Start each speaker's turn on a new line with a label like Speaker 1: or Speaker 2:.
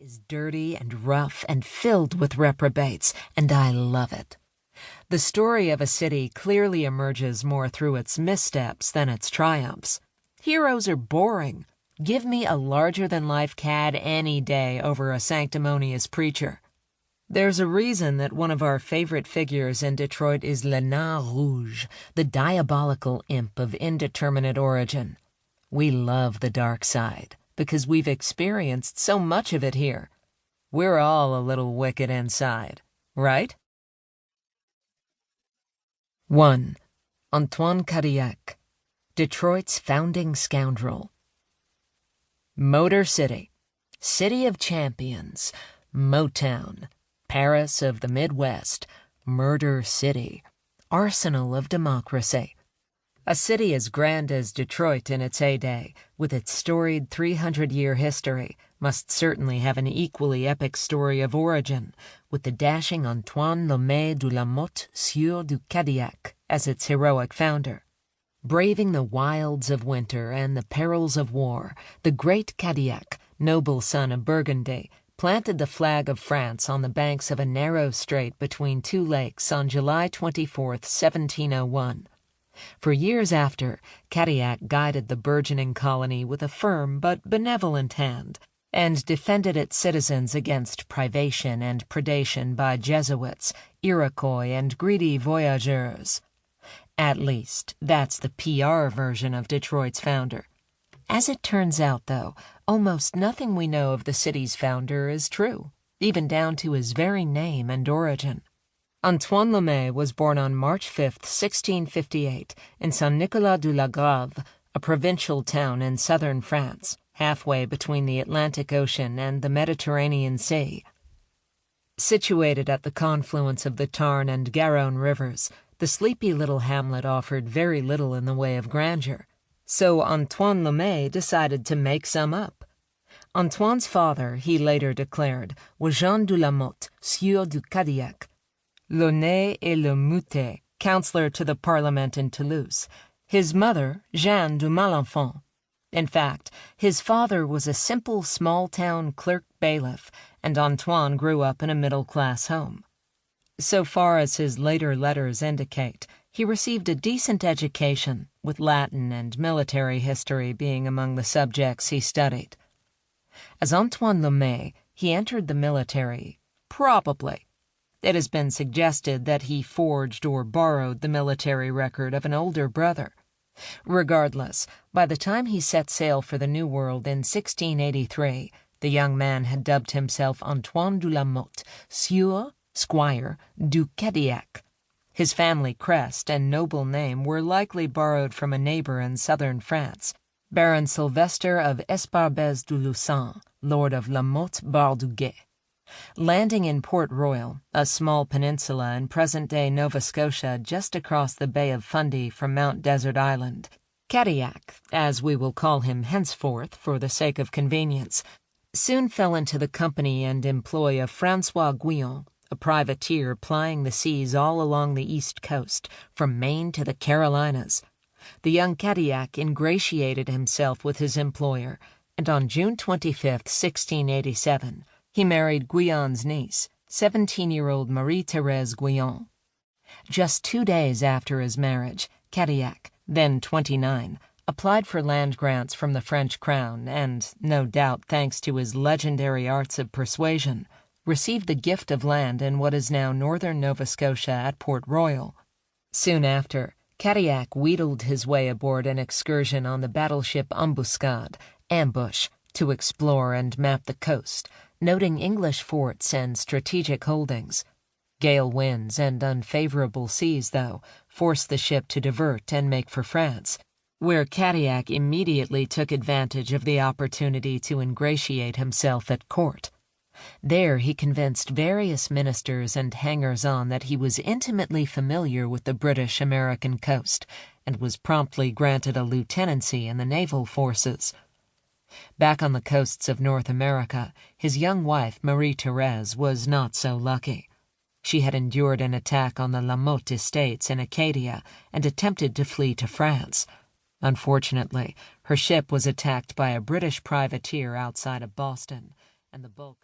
Speaker 1: is dirty and rough and filled with reprobates, and I love it. The story of a city clearly emerges more through its missteps than its triumphs. Heroes are boring. Give me a larger-than-life cad any day over a sanctimonious preacher. There's a reason that one of our favorite figures in Detroit is Le Nain Rouge, the diabolical imp of indeterminate origin. We love the dark side because we've experienced so much of it here. We're all a little wicked inside, right? 1. Antoine Cadillac, Detroit's founding scoundrel. Motor City, City of Champions, Motown, Paris of the Midwest, Murder City, Arsenal of Democracy. A city as grand as Detroit in its heyday, with its storied 300-year history, must certainly have an equally epic story of origin, with the dashing Antoine de la Motte Sieur du Cadillac as its heroic founder. Braving the wilds of winter and the perils of war, the great Cadillac, noble son of Burgundy, planted the flag of France on the banks of a narrow strait between two lakes on July 24, 1701. For years after, Cadillac guided the burgeoning colony with a firm but benevolent hand, and defended its citizens against privation and predation by Jesuits, Iroquois, and greedy voyageurs. At least, that's the PR version of Detroit's founder. As it turns out, though, almost nothing we know of the city's founder is true, even down to his very name and origin. Antoine Lemay was born on March 5, 1658, in Saint-Nicolas-du-Lagrave, a provincial town in southern France, halfway between the Atlantic Ocean and the Mediterranean Sea. Situated at the confluence of the Tarn and Garonne rivers, the sleepy little hamlet offered very little in the way of grandeur, so Antoine Lemay decided to make some up. Antoine's father, he later declared, was Jean de la Motte, Sieur du Cadillac, Launay et le Moutet, counselor to the Parliament in Toulouse, his mother, Jeanne du Malenfant. In fact, his father was a simple small-town clerk bailiff, and Antoine grew up in a middle-class home. So far as his later letters indicate, he received a decent education, with Latin and military history being among the subjects he studied. As Antoine Lemay, he entered the military, probably. It has been suggested that he forged or borrowed the military record of an older brother. Regardless, by the time he set sail for the New World in 1683, the young man had dubbed himself Antoine de la Motte, Sieur, Squire, du Cadillac. His family crest and noble name were likely borrowed from a neighbor in southern France, Baron Sylvester of Esparbès du Lussan, Lord of La Motte Barduguet. Landing in Port Royal, a small peninsula in present-day Nova Scotia just across the Bay of Fundy from Mount Desert Island, Cadillac, as we will call him henceforth for the sake of convenience, soon fell into the company and employ of François Guyon, a privateer plying the seas all along the east coast, from Maine to the Carolinas. The young Cadillac ingratiated himself with his employer, and on June 25, 1687, he married Guyon's niece, 17-year-old Marie-Thérèse Guyon. Just 2 days after his marriage, Cadillac, then 29, applied for land grants from the French crown and, no doubt thanks to his legendary arts of persuasion, received the gift of land in what is now northern Nova Scotia at Port Royal. Soon after, Cadillac wheedled his way aboard an excursion on the battleship Embuscade, Ambush, to explore and map the coast, noting English forts and strategic holdings. Gale winds and unfavorable seas, though, forced the ship to divert and make for France, where Cadillac immediately took advantage of the opportunity to ingratiate himself at court. There he convinced various ministers and hangers-on that he was intimately familiar with the British-American coast, and was promptly granted a lieutenancy in the naval forces. Back on the coasts of North America, his young wife, Marie-Thérèse, was not so lucky. She had endured an attack on the La Motte estates in Acadia and attempted to flee to France. Unfortunately, her ship was attacked by a British privateer outside of Boston, and the bulk of